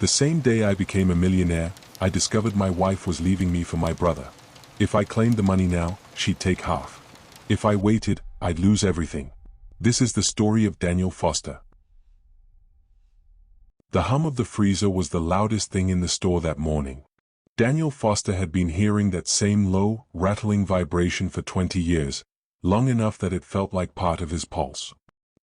The same day I became a millionaire, I discovered my wife was leaving me for my brother. If I claimed the money now, she'd take half. If I waited, I'd lose everything. This is the story of Daniel Foster. The hum of the freezer was the loudest thing in the store that morning. Daniel Foster had been hearing that same low, rattling vibration for 20 years, long enough that it felt like part of his pulse.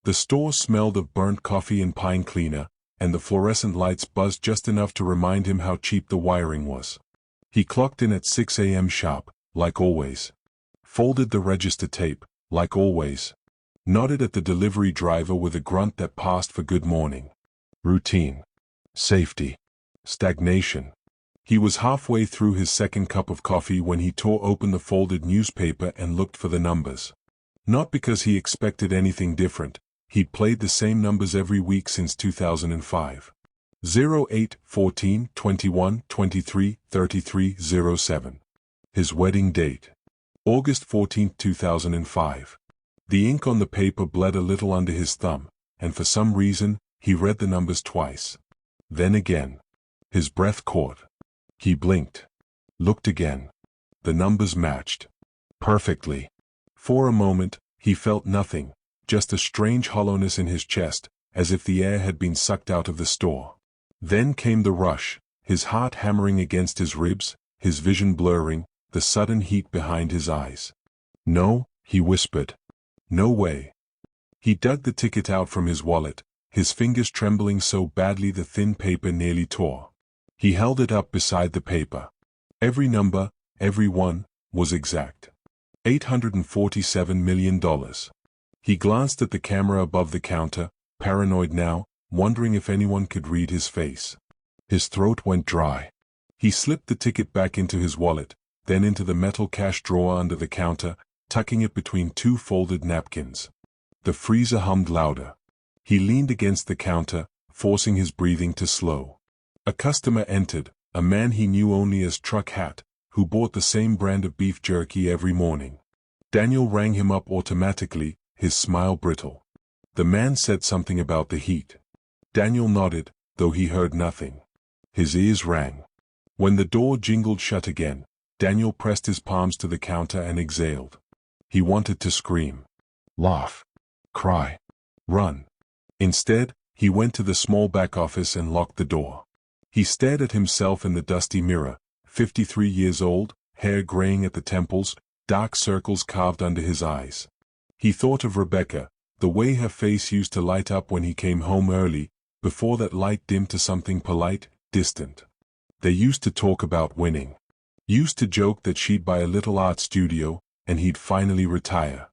The store smelled of burnt coffee and pine cleaner, and the fluorescent lights buzzed just enough to remind him how cheap the wiring was. He clocked in at 6 a.m. sharp, like always. Folded the register tape, like always. Nodded at the delivery driver with a grunt that passed for good morning. Routine. Safety. Stagnation. He was halfway through his second cup of coffee when he tore open the folded newspaper and looked for the numbers. Not because he expected anything different. He'd played the same numbers every week since 2005. 08, 14, 21, 23, 33, 07. His wedding date. August 14, 2005. The ink on the paper bled a little under his thumb, and for some reason, he read the numbers twice. Then again. His breath caught. He blinked. Looked again. The numbers matched. Perfectly. For a moment, he felt nothing. Just a strange hollowness in his chest, as if the air had been sucked out of the store. Then came the rush, his heart hammering against his ribs, his vision blurring, the sudden heat behind his eyes. No, he whispered. No way. He dug the ticket out from his wallet, his fingers trembling so badly the thin paper nearly tore. He held it up beside the paper. Every number, every one, was exact. $847 million. He glanced at the camera above the counter, paranoid now, wondering if anyone could read his face. His throat went dry. He slipped the ticket back into his wallet, then into the metal cash drawer under the counter, tucking it between two folded napkins. The freezer hummed louder. He leaned against the counter, forcing his breathing to slow. A customer entered, a man he knew only as Truck Hat, who bought the same brand of beef jerky every morning. Daniel rang him up automatically, his smile brittle. The man said something about the heat. Daniel nodded, though he heard nothing. His ears rang. When the door jingled shut again, Daniel pressed his palms to the counter and exhaled. He wanted to scream, laugh, cry, run. Instead, he went to the small back office and locked the door. He stared at himself in the dusty mirror, 53 years old, hair graying at the temples, dark circles carved under his eyes. He thought of Rebecca, the way her face used to light up when he came home early, before that light dimmed to something polite, distant. They used to talk about winning. Used to joke that she'd buy a little art studio, and he'd finally retire.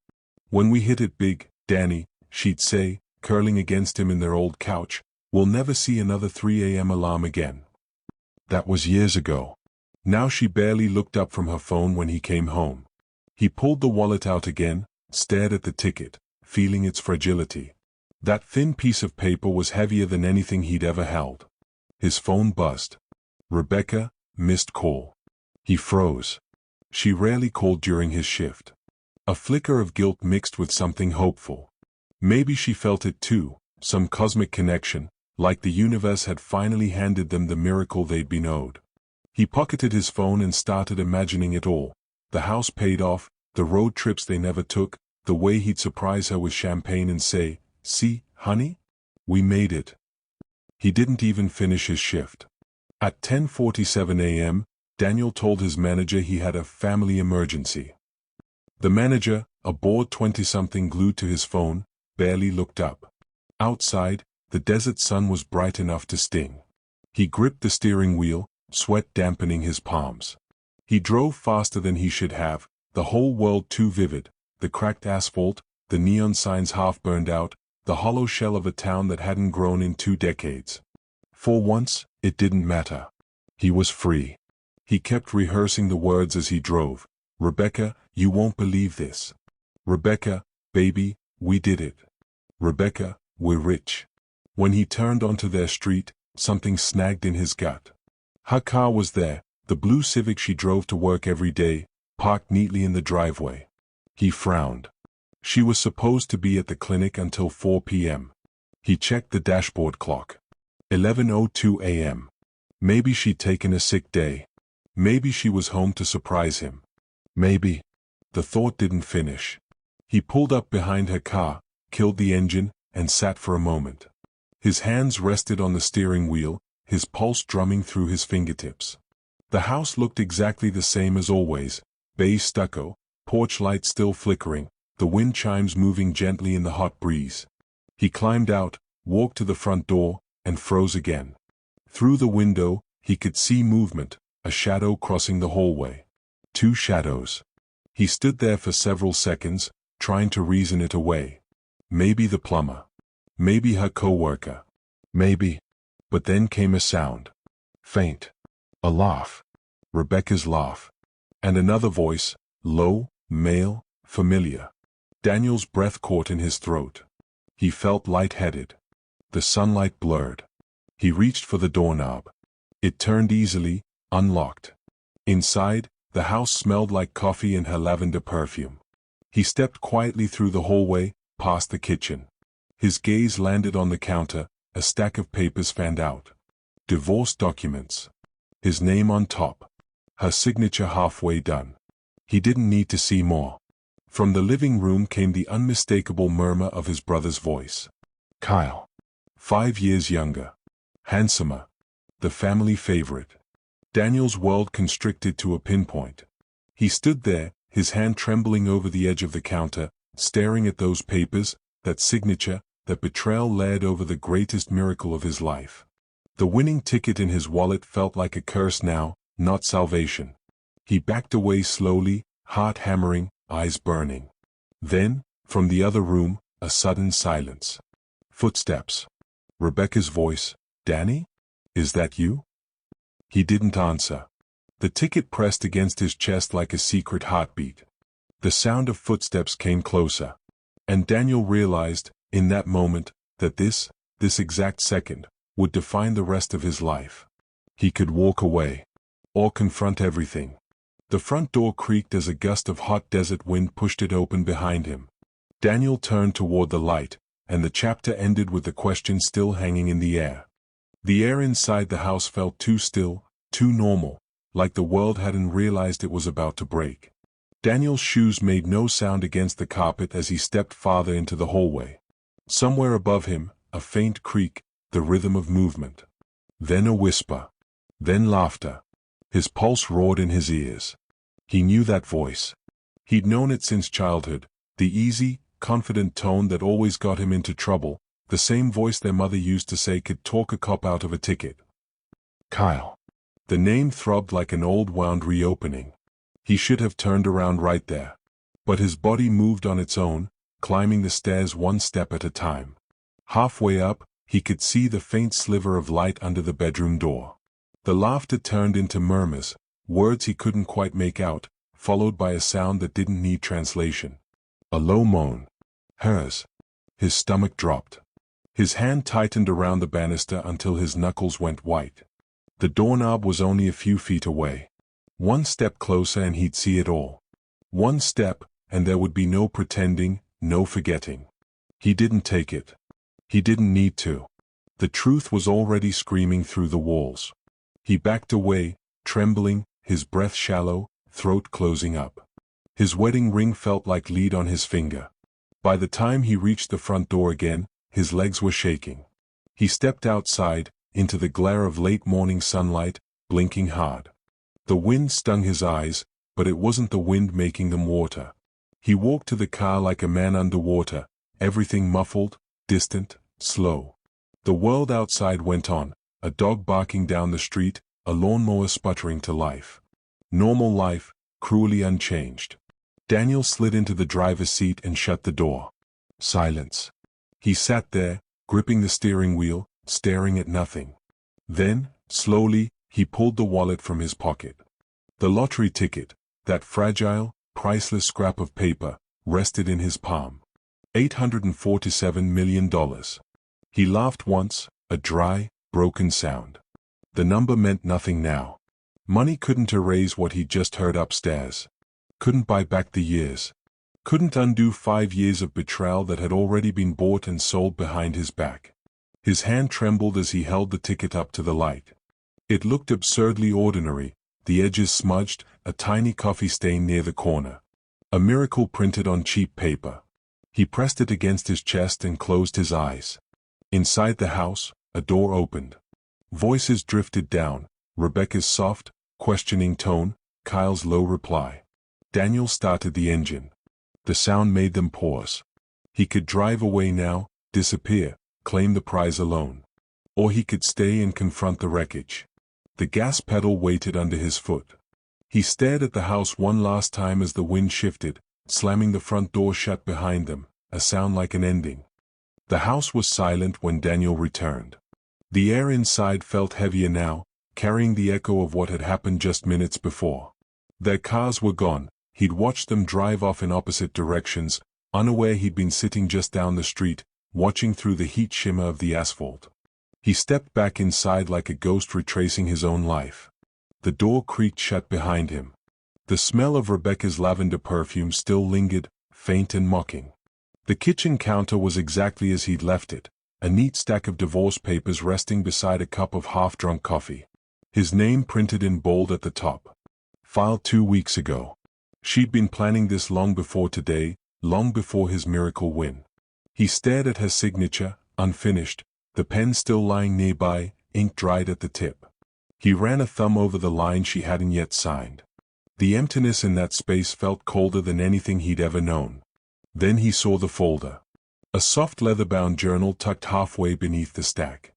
When we hit it big, Danny, she'd say, curling against him in their old couch, we'll never see another 3 a.m. alarm again. That was years ago. Now she barely looked up from her phone when he came home. He pulled the wallet out again, stared at the ticket, feeling its fragility. That thin piece of paper was heavier than anything he'd ever held. His phone buzzed. Rebecca, missed call. He froze. She rarely called during his shift. A flicker of guilt mixed with something hopeful. Maybe she felt it too, some cosmic connection, like the universe had finally handed them the miracle they'd been owed. He pocketed his phone and started imagining it all. The house paid off, the road trips they never took, the way he'd surprise her with champagne and say, "See, honey? We made it." He didn't even finish his shift. At 10:47 a.m., Daniel told his manager he had a family emergency. The manager, a bored 20-something glued to his phone, barely looked up. Outside, the desert sun was bright enough to sting. He gripped the steering wheel, sweat dampening his palms. He drove faster than he should have, the whole world too vivid, the cracked asphalt, the neon signs half burned out, the hollow shell of a town that hadn't grown in 2 decades. For once, it didn't matter. He was free. He kept rehearsing the words as he drove. Rebecca, you won't believe this. Rebecca, baby, we did it. Rebecca, we're rich. When he turned onto their street, something snagged in his gut. Her car was there, the blue Civic she drove to work every day, parked neatly in the driveway. He frowned. She was supposed to be at the clinic until 4 p.m. He checked the dashboard clock. 11:02 a.m. Maybe she'd taken a sick day. Maybe she was home to surprise him. Maybe. The thought didn't finish. He pulled up behind her car, killed the engine, and sat for a moment. His hands rested on the steering wheel, his pulse drumming through his fingertips. The house looked exactly the same as always, beige stucco, porch light still flickering, the wind chimes moving gently in the hot breeze. He climbed out, walked to the front door, and froze again. Through the window, he could see movement, a shadow crossing the hallway. 2 shadows. He stood there for several seconds, trying to reason it away. Maybe the plumber. Maybe her co-worker. Maybe. But then came a sound. Faint. A laugh. Rebecca's laugh. And another voice, low, male, familiar. Daniel's breath caught in his throat. He felt lightheaded. The sunlight blurred. He reached for the doorknob. It turned easily, unlocked. Inside, the house smelled like coffee and her lavender perfume. He stepped quietly through the hallway, past the kitchen. His gaze landed on the counter, a stack of papers fanned out. Divorce documents. His name on top. Her signature halfway done. He didn't need to see more. From the living room came the unmistakable murmur of his brother's voice. Kyle. 5 years younger. Handsomer. The family favorite. Daniel's world constricted to a pinpoint. He stood there, his hand trembling over the edge of the counter, staring at those papers, that signature, that betrayal layered over the greatest miracle of his life. The winning ticket in his wallet felt like a curse now, not salvation. He backed away slowly, heart hammering, eyes burning. Then, from the other room, a sudden silence. Footsteps. Rebecca's voice. Danny? Is that you? He didn't answer. The ticket pressed against his chest like a secret heartbeat. The sound of footsteps came closer. And Daniel realized, in that moment, that this exact second, would define the rest of his life. He could walk away. Or confront everything. The front door creaked as a gust of hot desert wind pushed it open behind him. Daniel turned toward the light, and the chapter ended with the question still hanging in the air. The air inside the house felt too still, too normal, like the world hadn't realized it was about to break. Daniel's shoes made no sound against the carpet as he stepped farther into the hallway. Somewhere above him, a faint creak, the rhythm of movement. Then a whisper. Then laughter. His pulse roared in his ears. He knew that voice. He'd known it since childhood, the easy, confident tone that always got him into trouble, the same voice their mother used to say could talk a cop out of a ticket. Kyle. The name throbbed like an old wound reopening. He should have turned around right there. But his body moved on its own, climbing the stairs one step at a time. Halfway up, he could see the faint sliver of light under the bedroom door. The laughter turned into murmurs, words he couldn't quite make out, followed by a sound that didn't need translation. A low moan. Hers. His stomach dropped. His hand tightened around the banister until his knuckles went white. The doorknob was only a few feet away. One step closer and he'd see it all. One step, and there would be no pretending, no forgetting. He didn't take it. He didn't need to. The truth was already screaming through the walls. He backed away, trembling, his breath shallow, throat closing up. His wedding ring felt like lead on his finger. By the time he reached the front door again, his legs were shaking. He stepped outside, into the glare of late morning sunlight, blinking hard. The wind stung his eyes, but it wasn't the wind making them water. He walked to the car like a man underwater, everything muffled, distant, slow. The world outside went on, a dog barking down the street, a lawnmower sputtering to life. Normal life, cruelly unchanged. Daniel slid into the driver's seat and shut the door. Silence. He sat there, gripping the steering wheel, staring at nothing. Then, slowly, he pulled the wallet from his pocket. The lottery ticket, that fragile, priceless scrap of paper, rested in his palm. $847 million. He laughed once, a dry, broken sound. The number meant nothing now. Money couldn't erase what he'd just heard upstairs. Couldn't buy back the years. Couldn't undo 5 years of betrayal that had already been bought and sold behind his back. His hand trembled as he held the ticket up to the light. It looked absurdly ordinary, the edges smudged, a tiny coffee stain near the corner. A miracle printed on cheap paper. He pressed it against his chest and closed his eyes. Inside the house, a door opened. Voices drifted down, Rebecca's soft, questioning tone, Kyle's low reply. Daniel started the engine. The sound made them pause. He could drive away now, disappear, claim the prize alone. Or he could stay and confront the wreckage. The gas pedal waited under his foot. He stared at the house one last time as the wind shifted, slamming the front door shut behind them, a sound like an ending. The house was silent when Daniel returned. The air inside felt heavier now, carrying the echo of what had happened just minutes before. Their cars were gone. He'd watched them drive off in opposite directions, unaware he'd been sitting just down the street, watching through the heat shimmer of the asphalt. He stepped back inside like a ghost retracing his own life. The door creaked shut behind him. The smell of Rebecca's lavender perfume still lingered, faint and mocking. The kitchen counter was exactly as he'd left it, a neat stack of divorce papers resting beside a cup of half-drunk coffee. His name printed in bold at the top. Filed 2 weeks ago. She'd been planning this long before today, long before his miracle win. He stared at her signature, unfinished, the pen still lying nearby, ink dried at the tip. He ran a thumb over the line she hadn't yet signed. The emptiness in that space felt colder than anything he'd ever known. Then he saw the folder. A soft leather-bound journal tucked halfway beneath the stack.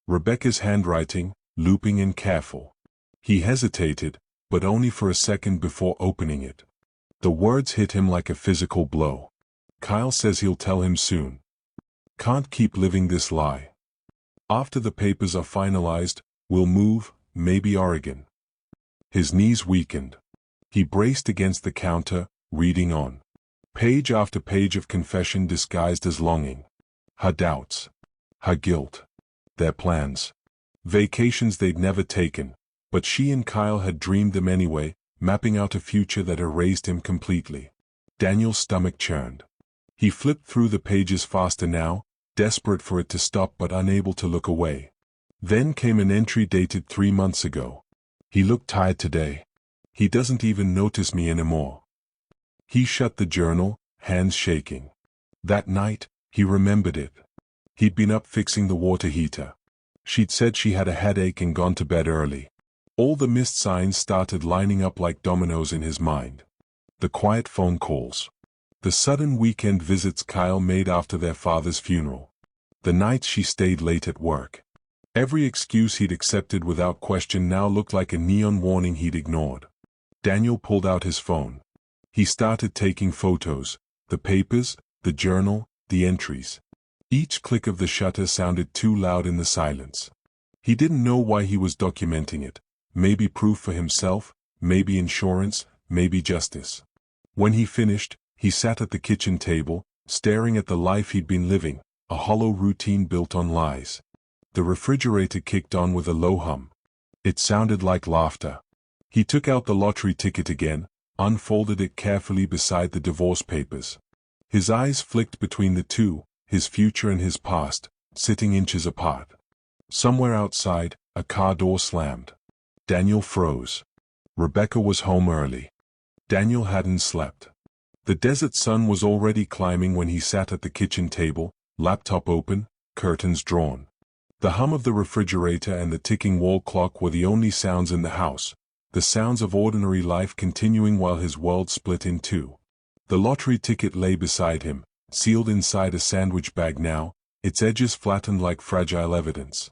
Rebecca's handwriting, looping and careful. He hesitated, but only for a second before opening it. The words hit him like a physical blow. Kyle says he'll tell him soon. Can't keep living this lie. After the papers are finalized, we'll move, maybe Oregon. His knees weakened. He braced against the counter, reading on. Page after page of confession disguised as longing. Her doubts. Her guilt. Their plans. Vacations they'd never taken, but she and Kyle had dreamed them anyway, mapping out a future that erased him completely. Daniel's stomach churned. He flipped through the pages faster now, desperate for it to stop but unable to look away. Then came an entry dated 3 months ago. He looked tired today. He doesn't even notice me anymore. He shut the journal, hands shaking. That night, he remembered it. He'd been up fixing the water heater. She'd said she had a headache and gone to bed early. All the missed signs started lining up like dominoes in his mind. The quiet phone calls. The sudden weekend visits Kyle made after their father's funeral. The nights she stayed late at work. Every excuse he'd accepted without question now looked like a neon warning he'd ignored. Daniel pulled out his phone. He started taking photos, the papers, the journal, the entries. Each click of the shutter sounded too loud in the silence. He didn't know why he was documenting it. Maybe proof for himself, maybe insurance, maybe justice. When he finished, he sat at the kitchen table, staring at the life he'd been living, a hollow routine built on lies. The refrigerator kicked on with a low hum. It sounded like laughter. He took out the lottery ticket again, unfolded it carefully beside the divorce papers. His eyes flicked between the two, his future and his past, sitting inches apart. Somewhere outside, a car door slammed. Daniel froze. Rebecca was home early. Daniel hadn't slept. The desert sun was already climbing when he sat at the kitchen table, laptop open, curtains drawn. The hum of the refrigerator and the ticking wall clock were the only sounds in the house, the sounds of ordinary life continuing while his world split in two. The lottery ticket lay beside him, sealed inside a sandwich bag now, its edges flattened like fragile evidence.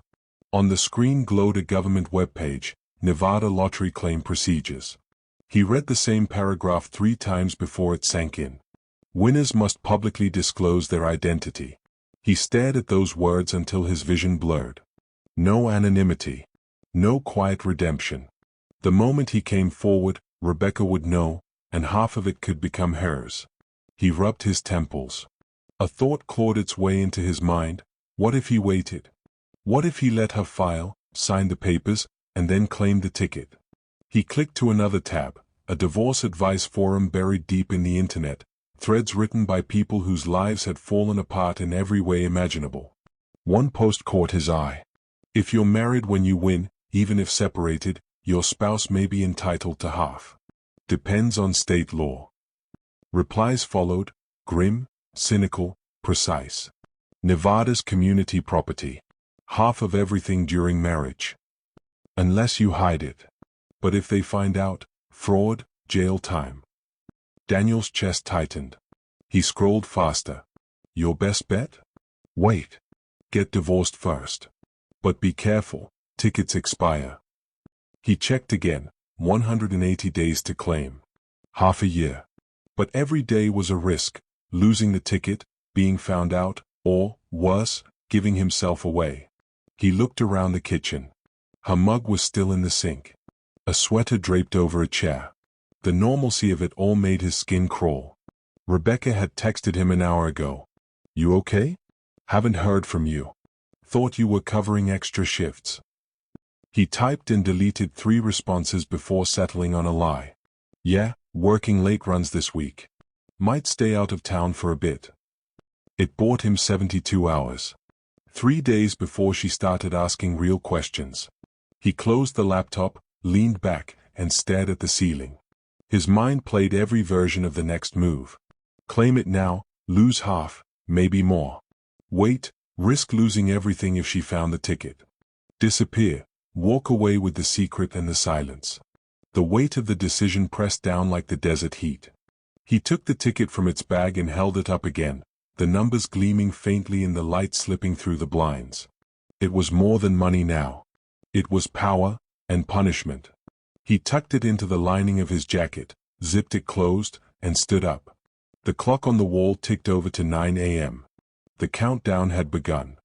On the screen glowed a government webpage, Nevada Lottery Claim Procedures. He read the same paragraph 3 times before it sank in. Winners must publicly disclose their identity. He stared at those words until his vision blurred. No anonymity. No quiet redemption. The moment he came forward, Rebecca would know, and half of it could become hers. He rubbed his temples. A thought clawed its way into his mind. What if he waited? What if he let her file, sign the papers, and then claimed the ticket? He clicked to another tab, a divorce advice forum buried deep in the internet, threads written by people whose lives had fallen apart in every way imaginable. One post caught his eye. If you're married when you win, even if separated, your spouse may be entitled to half. Depends on state law. Replies followed, grim, cynical, precise. Nevada's community property. Half of everything during marriage. Unless you hide it. But if they find out, fraud, jail time. Daniel's chest tightened. He scrolled faster. Your best bet? Wait. Get divorced first. But be careful, tickets expire. He checked again, 180 days to claim. Half a year. But every day was a risk, losing the ticket, being found out, or, worse, giving himself away. He looked around the kitchen. Her mug was still in the sink. A sweater draped over a chair. The normalcy of it all made his skin crawl. Rebecca had texted him an hour ago. You okay? Haven't heard from you. Thought you were covering extra shifts. He typed and deleted 3 responses before settling on a lie. Yeah, working late runs this week. Might stay out of town for a bit. It bought him 72 hours. 3 days before she started asking real questions. He closed the laptop, leaned back, and stared at the ceiling. His mind played every version of the next move. Claim it now, lose half, maybe more. Wait, risk losing everything if she found the ticket. Disappear, walk away with the secret and the silence. The weight of the decision pressed down like the desert heat. He took the ticket from its bag and held it up again, the numbers gleaming faintly in the light slipping through the blinds. It was more than money now. It was power and punishment. He tucked it into the lining of his jacket, zipped it closed, and stood up. The clock on the wall ticked over to 9 a.m. The countdown had begun.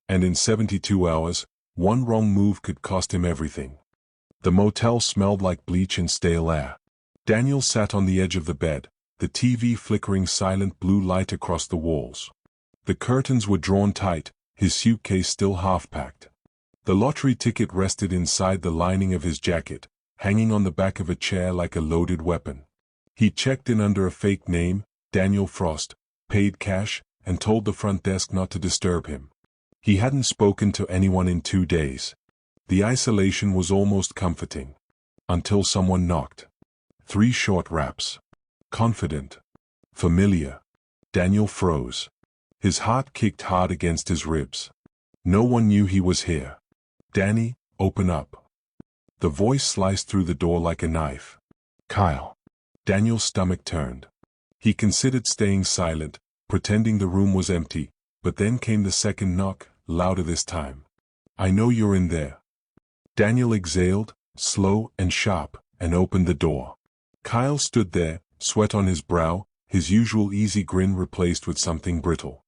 And in 72 hours, one wrong move could cost him everything. The motel smelled like bleach and stale air. Daniel sat on the edge of the bed, the TV flickering silent blue light across the walls. The curtains were drawn tight, his suitcase still half-packed. The lottery ticket rested inside the lining of his jacket, hanging on the back of a chair like a loaded weapon. He checked in under a fake name, Daniel Frost, paid cash, and told the front desk not to disturb him. He hadn't spoken to anyone in 2 days. The isolation was almost comforting. Until someone knocked. 3 short raps. Confident. Familiar. Daniel froze. His heart kicked hard against his ribs. No one knew he was here. Danny, open up. The voice sliced through the door like a knife. Kyle. Daniel's stomach turned. He considered staying silent, pretending the room was empty, but then came the second knock, louder this time. I know you're in there. Daniel exhaled, slow and sharp, and opened the door. Kyle stood there, sweat on his brow, his usual easy grin replaced with something brittle.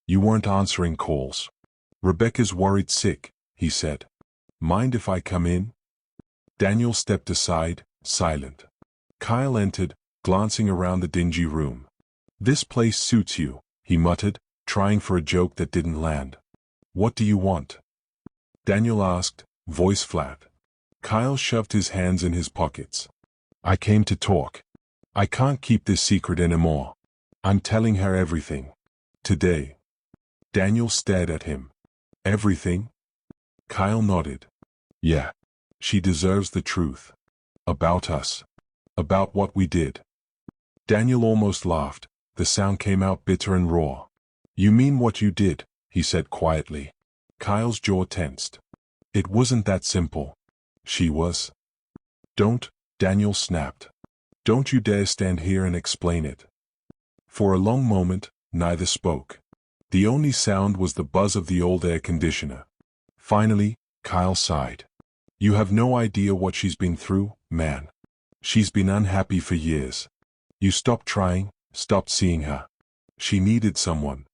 You weren't answering calls. Rebecca's worried sick, he said. Mind if I come in? Daniel stepped aside, silent. Kyle entered, glancing around the dingy room. This place suits you, he muttered, trying for a joke that didn't land. What do you want? Daniel asked, voice flat. Kyle shoved his hands in his pockets. I came to talk. I can't keep this secret anymore. I'm telling her everything. Today. Daniel stared at him. Everything? Kyle nodded. Yeah. She deserves the truth. About us. About what we did. Daniel almost laughed. The sound came out bitter and raw. You mean what you did, he said quietly. Kyle's jaw tensed. It wasn't that simple. She was. Don't, Daniel snapped. Don't you dare stand here and explain it. For a long moment, neither spoke. The only sound was the buzz of the old air conditioner. Finally, Kyle sighed. You have no idea what she's been through, man. She's been unhappy for years. You stopped trying, stopped seeing her. She needed someone.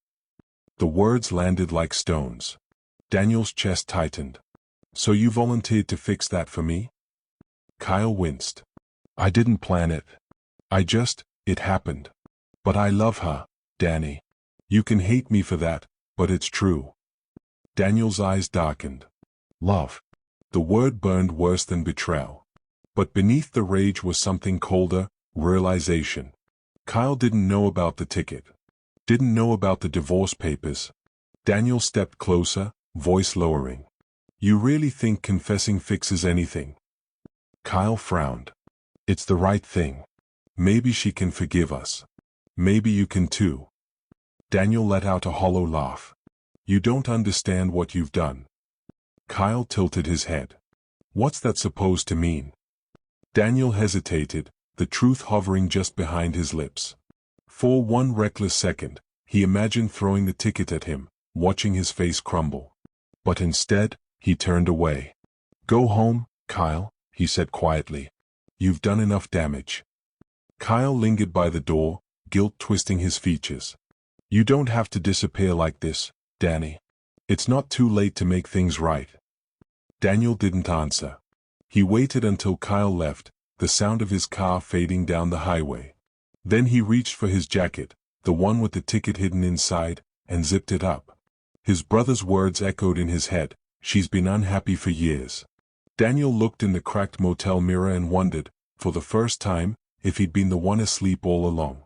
The words landed like stones. Daniel's chest tightened. So you volunteered to fix that for me? Kyle winced. I didn't plan it. It happened. But I love her, Danny. You can hate me for that, but it's true. Daniel's eyes darkened. Love. The word burned worse than betrayal. But beneath the rage was something colder, realization. Kyle didn't know about the ticket. Didn't know about the divorce papers. Daniel stepped closer, voice lowering. You really think confessing fixes anything? Kyle frowned. It's the right thing. Maybe she can forgive us. Maybe you can too. Daniel let out a hollow laugh. You don't understand what you've done. Kyle tilted his head. What's that supposed to mean? Daniel hesitated, the truth hovering just behind his lips. For one reckless second, he imagined throwing the ticket at him, watching his face crumble. But instead, he turned away. Go home, Kyle, he said quietly. You've done enough damage. Kyle lingered by the door, guilt twisting his features. You don't have to disappear like this, Danny. It's not too late to make things right. Daniel didn't answer. He waited until Kyle left, the sound of his car fading down the highway. Then he reached for his jacket, the one with the ticket hidden inside, and zipped it up. His brother's words echoed in his head, she's been unhappy for years. Daniel looked in the cracked motel mirror and wondered, for the first time, if he'd been the one asleep all along.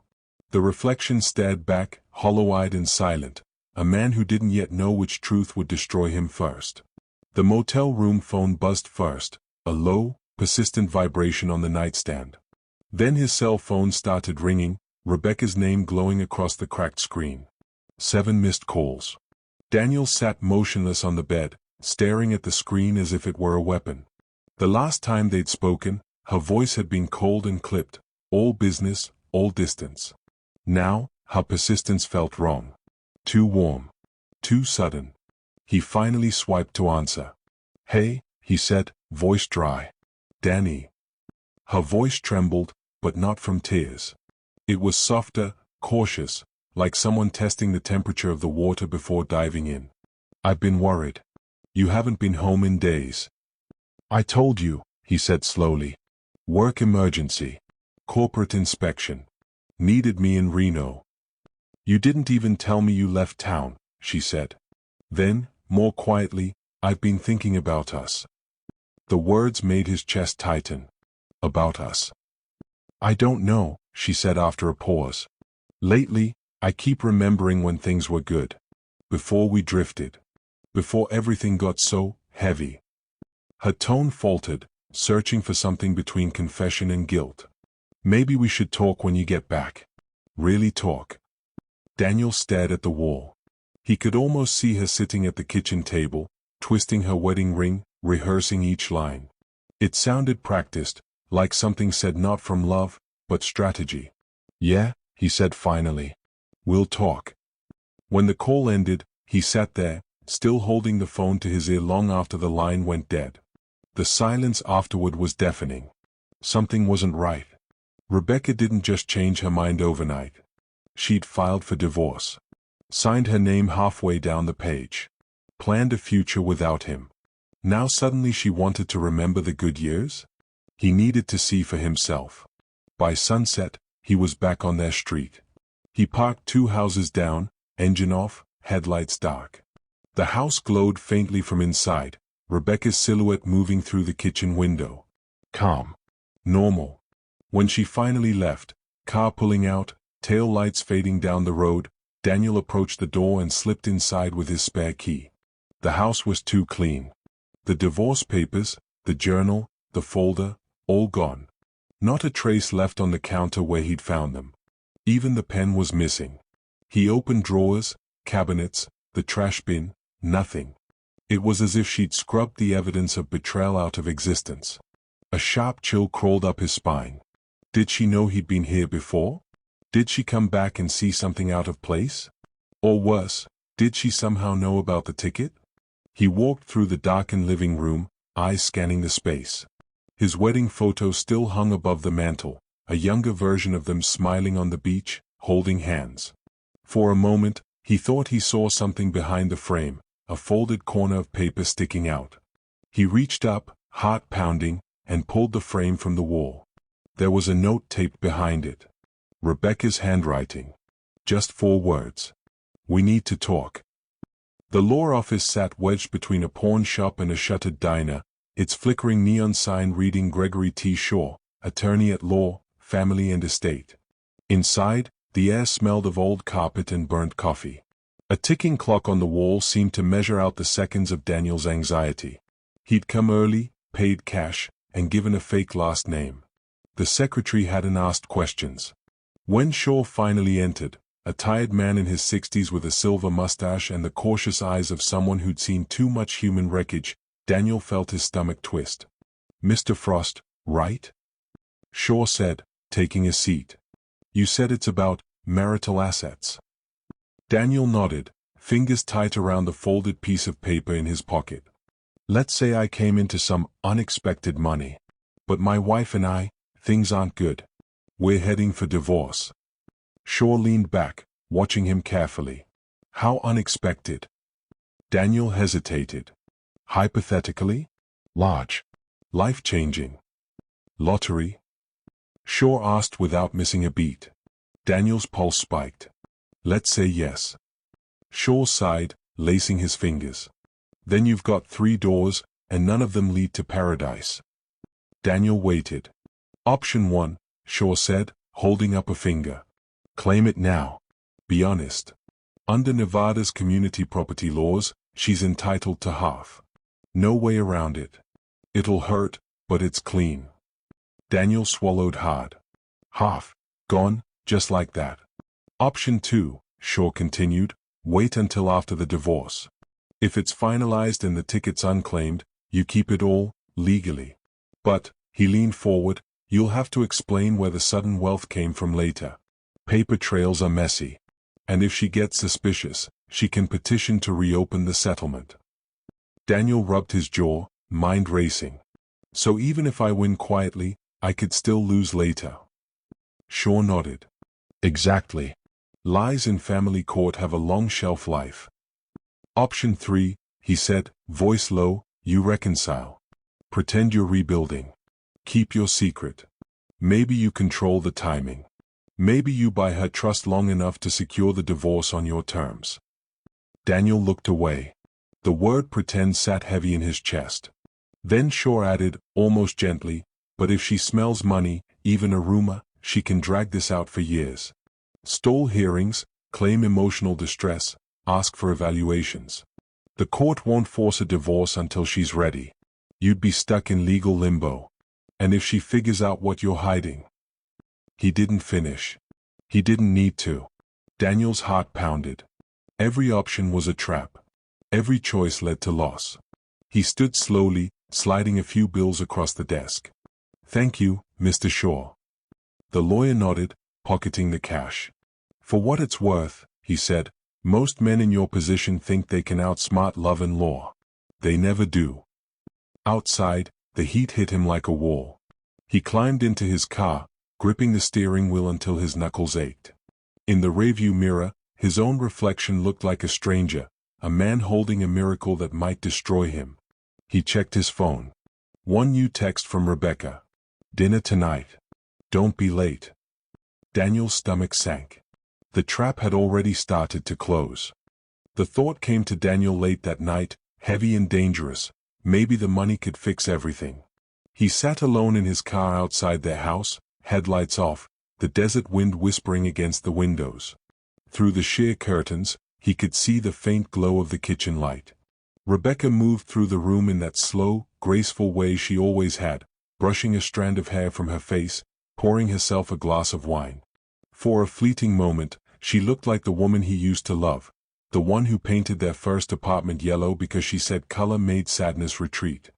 The reflection stared back, hollow-eyed and silent, a man who didn't yet know which truth would destroy him first. The motel room phone buzzed first, a low, persistent vibration on the nightstand. Then his cell phone started ringing, Rebecca's name glowing across the cracked screen. 7 missed calls. Daniel sat motionless on the bed, staring at the screen as if it were a weapon. The last time they'd spoken, her voice had been cold and clipped, all business, all distance. Now, her persistence felt wrong. Too warm. Too sudden. He finally swiped to answer. Hey, he said, voice dry. Danny. Her voice trembled, but not from tears. It was softer, cautious, like someone testing the temperature of the water before diving in. I've been worried. You haven't been home in days. I told you, he said slowly. Work emergency. Corporate inspection. Needed me in Reno. You didn't even tell me you left town, she said. Then, more quietly, I've been thinking about us. The words made his chest tighten. About us. I don't know, she said after a pause. Lately, I keep remembering when things were good. Before we drifted. Before everything got so heavy. Her tone faltered, searching for something between confession and guilt. Maybe we should talk when you get back. Really talk. Daniel stared at the wall. He could almost see her sitting at the kitchen table, twisting her wedding ring, rehearsing each line. It sounded practiced, like something said not from love, but strategy. Yeah, he said finally. We'll talk. When the call ended, he sat there, still holding the phone to his ear long after the line went dead. The silence afterward was deafening. Something wasn't right. Rebecca didn't just change her mind overnight. She'd filed for divorce. Signed her name halfway down the page. Planned a future without him. Now suddenly she wanted to remember the good years? He needed to see for himself. By sunset, he was back on their street. He parked 2 houses down, engine off, headlights dark. The house glowed faintly from inside, Rebecca's silhouette moving through the kitchen window. Calm. Normal. When she finally left, car pulling out, tail lights fading down the road, Daniel approached the door and slipped inside with his spare key. The house was too clean. The divorce papers, the journal, the folder, all gone. Not a trace left on the counter where he'd found them. Even the pen was missing. He opened drawers, cabinets, the trash bin, nothing. It was as if she'd scrubbed the evidence of betrayal out of existence. A sharp chill crawled up his spine. Did she know he'd been here before? Did she come back and see something out of place? Or worse, did she somehow know about the ticket? He walked through the darkened living room, eyes scanning the space. His wedding photo still hung above the mantel, a younger version of them smiling on the beach, holding hands. For a moment, he thought he saw something behind the frame, a folded corner of paper sticking out. He reached up, heart pounding, and pulled the frame from the wall. There was a note taped behind it. Rebecca's handwriting. Just 4 words. We need to talk. The law office sat wedged between a pawn shop and a shuttered diner, its flickering neon sign reading Gregory T. Shaw, attorney at law, family and estate. Inside, the air smelled of old carpet and burnt coffee. A ticking clock on the wall seemed to measure out the seconds of Daniel's anxiety. He'd come early, paid cash, and given a fake last name. The secretary hadn't asked questions. When Shaw finally entered, a tired man in his 60s with a silver mustache and the cautious eyes of someone who'd seen too much human wreckage, Daniel felt his stomach twist. "Mr. Frost, right?" Shaw said, taking a seat. "You said it's about marital assets." Daniel nodded, fingers tight around the folded piece of paper in his pocket. "Let's say I came into some unexpected money. But my wife and I, things aren't good. We're heading for divorce." Shaw leaned back, watching him carefully. "How unexpected?" Daniel hesitated. "Hypothetically? Large. Life-changing. Lottery?" Shaw asked without missing a beat. Daniel's pulse spiked. "Let's say yes." Shaw sighed, lacing his fingers. "Then you've got 3 doors, and none of them lead to paradise." Daniel waited. "Option 1, Shaw said, holding up a finger. "Claim it now. Be honest. Under Nevada's community property laws, she's entitled to half. No way around it. It'll hurt, but it's clean." Daniel swallowed hard. "Half. Gone, just like that." "Option 2, Shaw continued, wait until after the divorce. If it's finalized and the ticket's unclaimed, you keep it all, legally. But," he leaned forward, "you'll have to explain where the sudden wealth came from later. Paper trails are messy. And if she gets suspicious, she can petition to reopen the settlement." Daniel rubbed his jaw, mind racing. "So even if I win quietly, I could still lose later." Shaw nodded. "Exactly. Lies in family court have a long shelf life." "Option 3, he said, voice low, you reconcile. Pretend you're rebuilding. Keep your secret. Maybe you control the timing. Maybe you buy her trust long enough to secure the divorce on your terms." Daniel looked away. The word pretend sat heavy in his chest. Then Shaw added, almost gently, "But if she smells money, even a rumor, she can drag this out for years. Stall hearings, claim emotional distress, ask for evaluations. The court won't force a divorce until she's ready. You'd be stuck in legal limbo. And if she figures out what you're hiding..." He didn't finish. He didn't need to. Daniel's heart pounded. Every option was a trap. Every choice led to loss. He stood slowly, sliding a few bills across the desk. "Thank you, Mr. Shaw." The lawyer nodded, pocketing the cash. "For what it's worth," he said, "most men in your position think they can outsmart love and law. They never do." Outside, the heat hit him like a wall. He climbed into his car, gripping the steering wheel until his knuckles ached. In the rearview mirror, his own reflection looked like a stranger, a man holding a miracle that might destroy him. He checked his phone. One new text from Rebecca. "Dinner tonight. Don't be late." Daniel's stomach sank. The trap had already started to close. The thought came to Daniel late that night, heavy and dangerous. Maybe the money could fix everything. He sat alone in his car outside their house, headlights off, the desert wind whispering against the windows. Through the sheer curtains, he could see the faint glow of the kitchen light. Rebecca moved through the room in that slow, graceful way she always had, brushing a strand of hair from her face, pouring herself a glass of wine. For a fleeting moment, she looked like the woman he used to love, the one who painted their first apartment yellow because she said color made sadness retreat.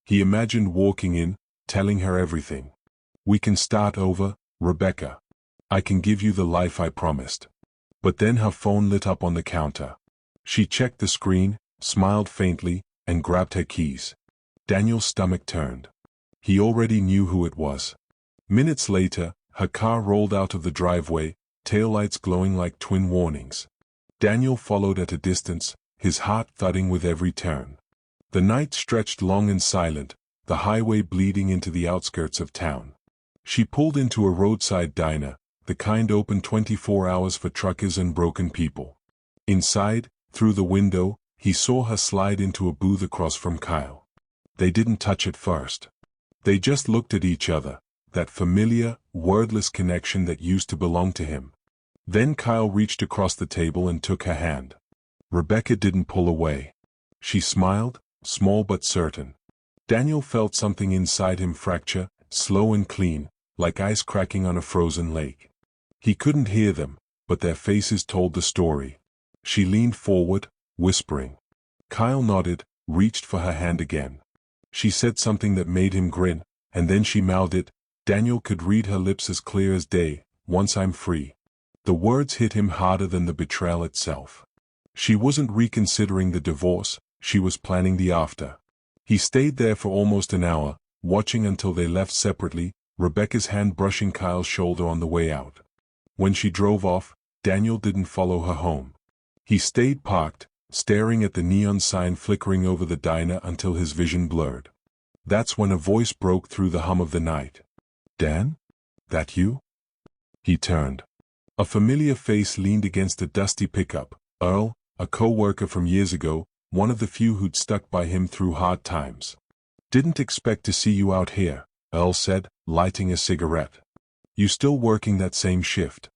He imagined walking in, telling her everything. "We can start over, Rebecca. I can give you the life I promised." But then her phone lit up on the counter. She checked the screen, smiled faintly, and grabbed her keys. Daniel's stomach turned. He already knew who it was. Minutes later, her car rolled out of the driveway, taillights glowing like twin warnings. Daniel followed at a distance, his heart thudding with every turn. The night stretched long and silent, the highway bleeding into the outskirts of town. She pulled into a roadside diner, the kind open 24 hours for truckers and broken people. Inside, through the window, he saw her slide into a booth across from Kyle. They didn't touch at first. They just looked at each other, that familiar, wordless connection that used to belong to him. Then Kyle reached across the table and took her hand. Rebecca didn't pull away. She smiled, small but certain. Daniel felt something inside him fracture, slow and clean, like ice cracking on a frozen lake. He couldn't hear them, but their faces told the story. She leaned forward, whispering. Kyle nodded, reached for her hand again. She said something that made him grin, and then she mouthed it. Daniel could read her lips as clear as day. Once I'm free. The words hit him harder than the betrayal itself. She wasn't reconsidering the divorce, she was planning the after. He stayed there for almost an hour, watching until they left separately, Rebecca's hand brushing Kyle's shoulder on the way out. When she drove off, Daniel didn't follow her home. He stayed parked, staring at the neon sign flickering over the diner until his vision blurred. That's when a voice broke through the hum of the night. Dan? That you? He turned. A familiar face leaned against a dusty pickup. Earl, a co-worker from years ago, one of the few who'd stuck by him through hard times. Didn't expect to see you out here, Earl said, lighting a cigarette. You still working that same shift?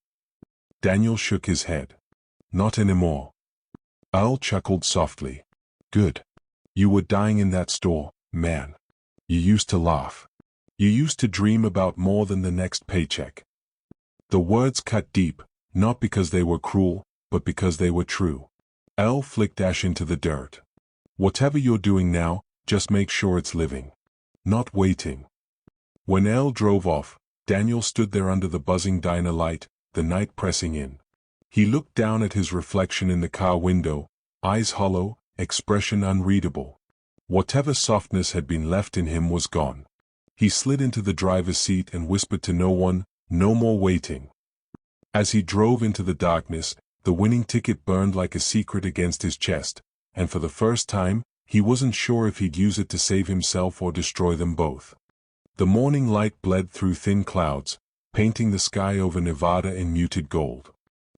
Daniel shook his head. Not anymore. Earl chuckled softly. Good. You were dying in that store, man. You used to laugh. You used to dream about more than the next paycheck. The words cut deep, not because they were cruel, but because they were true. Earl flicked ash into the dirt. Whatever you're doing now, just make sure it's living. Not waiting. When Earl drove off, Daniel stood there under the buzzing diner light, the night pressing in. He looked down at his reflection in the car window, eyes hollow, expression unreadable. Whatever softness had been left in him was gone. He slid into the driver's seat and whispered to no one, no more waiting. As he drove into the darkness, the winning ticket burned like a secret against his chest, and for the first time, he wasn't sure if he'd use it to save himself or destroy them both. The morning light bled through thin clouds, painting the sky over Nevada in muted gold.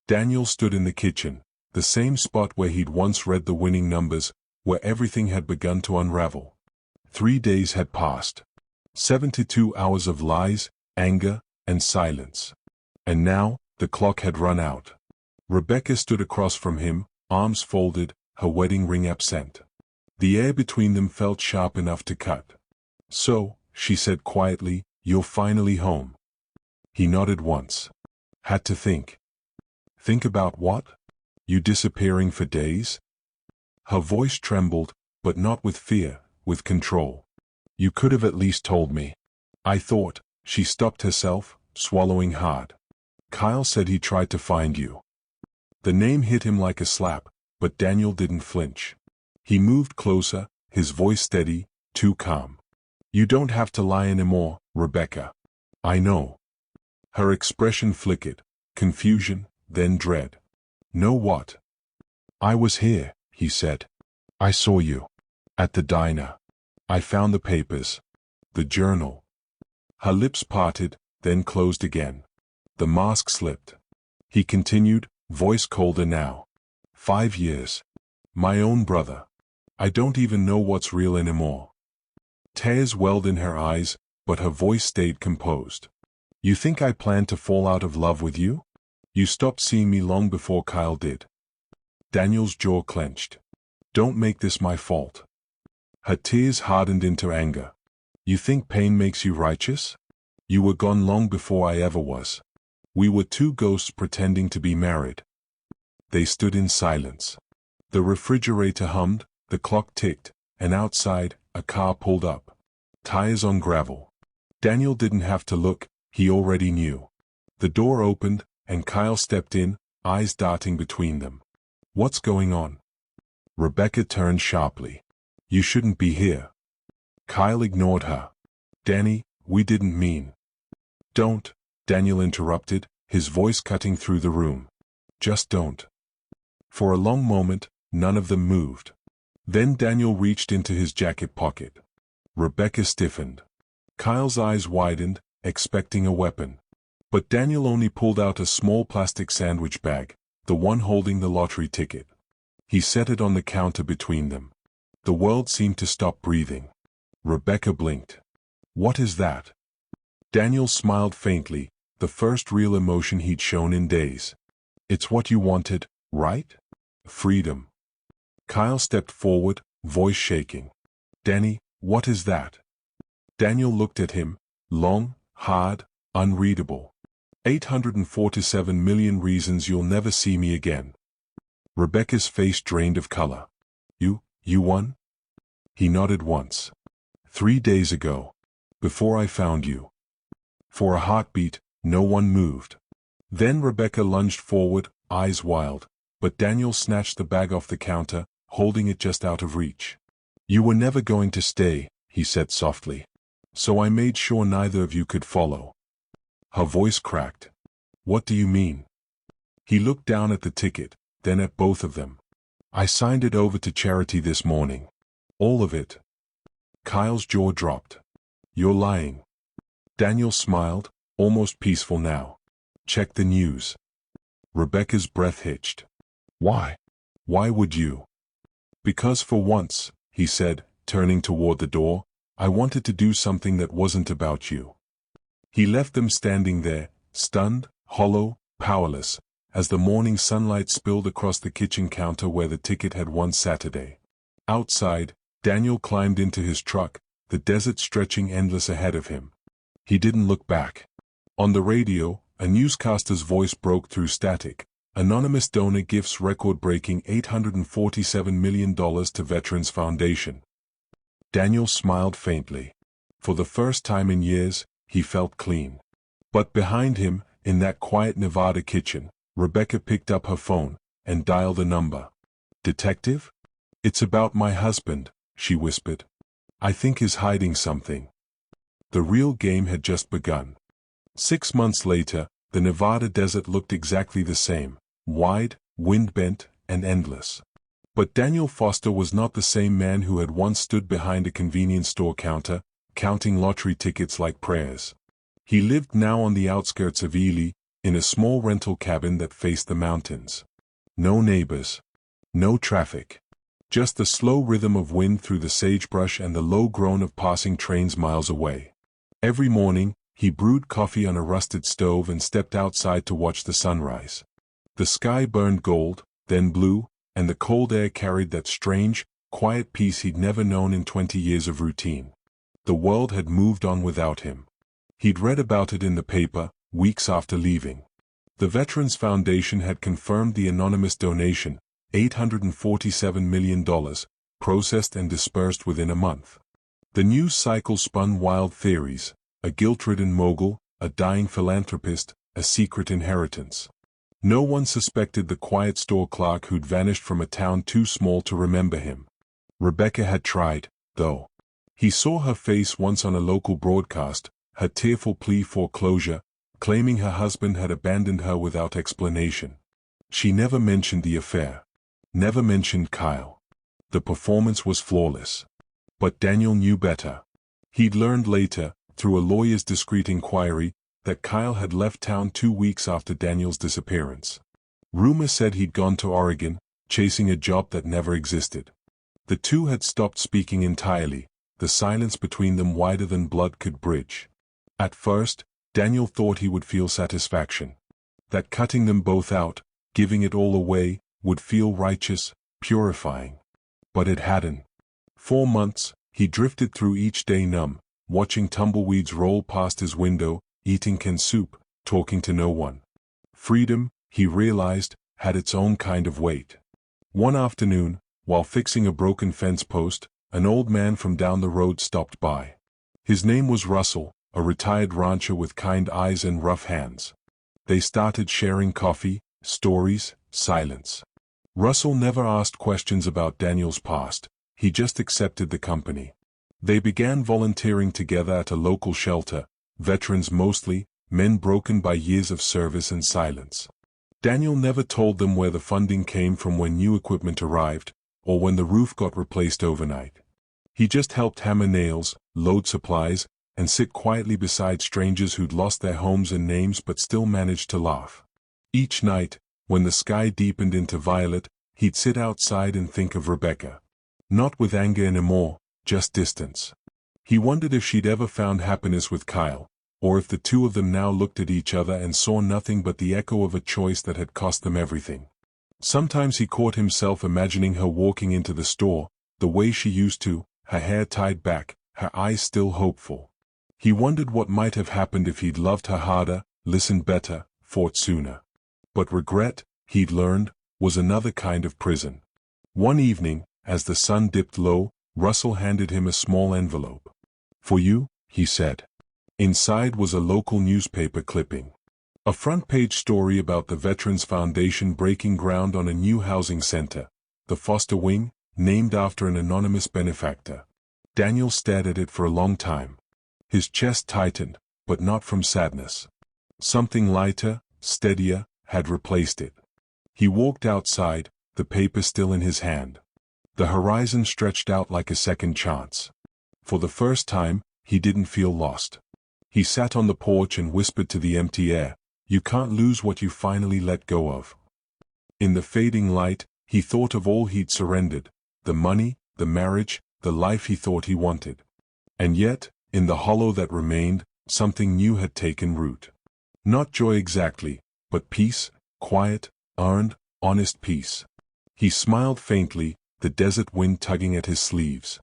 Daniel stood in the kitchen, the same spot where he'd once read the winning numbers, where everything had begun to unravel. 3 days had passed. 72 hours of lies, anger, and silence. And now, the clock had run out. Rebecca stood across from him, arms folded, her wedding ring absent. The air between them felt sharp enough to cut. So, she said quietly, you're finally home. He nodded once. Had to think. Think about what? You disappearing for days? Her voice trembled, but not with fear, with control. You could have at least told me. I thought. She stopped herself, swallowing hard. Kyle said he tried to find you. The name hit him like a slap, but Daniel didn't flinch. He moved closer, his voice steady, too calm. You don't have to lie anymore, Rebecca. I know. Her expression flickered, confusion, then dread. Know what? I was here, he said. I saw you. At the diner. I found the papers. The journal. Her lips parted, then closed again. The mask slipped. He continued, voice colder now. 5 years. My own brother. I don't even know what's real anymore. Tears welled in her eyes, but her voice stayed composed. You think I planned to fall out of love with you? You stopped seeing me long before Kyle did. Daniel's jaw clenched. Don't make this my fault. Her tears hardened into anger. You think pain makes you righteous? You were gone long before I ever was. We were two ghosts pretending to be married. They stood in silence. The refrigerator hummed, the clock ticked, and outside, a car pulled up. Tires on gravel. Daniel didn't have to look, he already knew. The door opened, and Kyle stepped in, eyes darting between them. What's going on? Rebecca turned sharply. You shouldn't be here. Kyle ignored her. Danny, we didn't mean. Don't, Daniel interrupted, his voice cutting through the room. Just don't. For a long moment, none of them moved. Then Daniel reached into his jacket pocket. Rebecca stiffened. Kyle's eyes widened, expecting a weapon. But Daniel only pulled out a small plastic sandwich bag, the one holding the lottery ticket. He set it on the counter between them. The world seemed to stop breathing. Rebecca blinked. What is that? Daniel smiled faintly, the first real emotion he'd shown in days. It's what you wanted, right? Freedom. Kyle stepped forward, voice shaking. Danny, What is that? Daniel looked at him, long, hard, unreadable. 847 million reasons you'll never see me again. Rebecca's face drained of color. You won? He nodded once. 3 days ago. Before I found you. For a heartbeat, no one moved. Then Rebecca lunged forward, eyes wild, but Daniel snatched the bag off the counter, holding it just out of reach. You were never going to stay, he said softly. So I made sure neither of you could follow. Her voice cracked. What do you mean? He looked down at the ticket, then at both of them. I signed it over to charity this morning. All of it. Kyle's jaw dropped. You're lying. Daniel smiled, almost peaceful now. Check the news. Rebecca's breath hitched. Why? Why would you? Because for once, he said, turning toward the door, I wanted to do something that wasn't about you. He left them standing there, stunned, hollow, powerless, as the morning sunlight spilled across the kitchen counter where the ticket had won Saturday. Outside, Daniel climbed into his truck, the desert stretching endless ahead of him. He didn't look back. On the radio, a newscaster's voice broke through static. Anonymous donor gifts record-breaking $847 million to Veterans Foundation. Daniel smiled faintly. For the first time in years, he felt clean. But behind him, in that quiet Nevada kitchen, Rebecca picked up her phone and dialed a number. Detective? It's about my husband, she whispered. I think he's hiding something. The real game had just begun. 6 months later, the Nevada desert looked exactly the same, wide, wind-bent, and endless. But Daniel Foster was not the same man who had once stood behind a convenience store counter, counting lottery tickets like prayers. He lived now on the outskirts of Ely, in a small rental cabin that faced the mountains. No neighbors. No traffic. Just the slow rhythm of wind through the sagebrush and the low groan of passing trains miles away. Every morning, he brewed coffee on a rusted stove and stepped outside to watch the sunrise. The sky burned gold, then blue, and the cold air carried that strange, quiet peace he'd never known in 20 years of routine. The world had moved on without him. He'd read about it in the paper, weeks after leaving. The Veterans Foundation had confirmed the anonymous donation, $847 million, processed and dispersed within a month. The news cycle spun wild theories, a guilt-ridden mogul, a dying philanthropist, a secret inheritance. No one suspected the quiet store clerk who'd vanished from a town too small to remember him. Rebecca had tried, though. He saw her face once on a local broadcast, her tearful plea for closure, claiming her husband had abandoned her without explanation. She never mentioned the affair. Never mentioned Kyle. The performance was flawless. But Daniel knew better. He'd learned later, through a lawyer's discreet inquiry, that Kyle had left town 2 weeks after Daniel's disappearance. Rumor said he'd gone to Oregon, chasing a job that never existed. The two had stopped speaking entirely, the silence between them wider than blood could bridge. At first, Daniel thought he would feel satisfaction. That cutting them both out, giving it all away, would feel righteous, purifying. But it hadn't. 4 months, he drifted through each day numb, watching tumbleweeds roll past his window, eating canned soup, talking to no one. Freedom, he realized, had its own kind of weight. One afternoon, while fixing a broken fence post, an old man from down the road stopped by. His name was Russell, a retired rancher with kind eyes and rough hands. They started sharing coffee, stories, silence. Russell never asked questions about Daniel's past, he just accepted the company. They began volunteering together at a local shelter, veterans mostly, men broken by years of service and silence. Daniel never told them where the funding came from when new equipment arrived, or when the roof got replaced overnight. He just helped hammer nails, load supplies, and sit quietly beside strangers who'd lost their homes and names but still managed to laugh. Each night, when the sky deepened into violet, he'd sit outside and think of Rebecca. Not with anger anymore, just distance. He wondered if she'd ever found happiness with Kyle, or if the two of them now looked at each other and saw nothing but the echo of a choice that had cost them everything. Sometimes he caught himself imagining her walking into the store, the way she used to, her hair tied back, her eyes still hopeful. He wondered what might have happened if he'd loved her harder, listened better, fought sooner. But regret, he'd learned, was another kind of prison. One evening, as the sun dipped low, Russell handed him a small envelope. "For you," he said. Inside was a local newspaper clipping. A front-page story about the Veterans Foundation breaking ground on a new housing center, the Foster Wing, named after an anonymous benefactor. Daniel stared at it for a long time. His chest tightened, but not from sadness. Something lighter, steadier, had replaced it. He walked outside, the paper still in his hand. The horizon stretched out like a second chance. For the first time, he didn't feel lost. He sat on the porch and whispered to the empty air, "You can't lose what you finally let go of." In the fading light, he thought of all he'd surrendered, the money, the marriage, the life he thought he wanted. And yet, in the hollow that remained, something new had taken root. Not joy exactly, but peace, quiet, earned, honest peace. He smiled faintly, the desert wind tugging at his sleeves.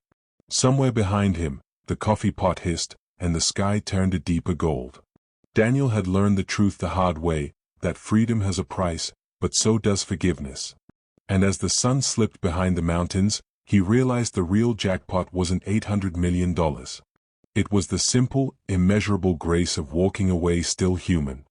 Somewhere behind him, the coffee pot hissed, and the sky turned a deeper gold. Daniel had learned the truth the hard way, that freedom has a price, but so does forgiveness. And as the sun slipped behind the mountains, he realized the real jackpot wasn't $800 million. It was the simple, immeasurable grace of walking away still human.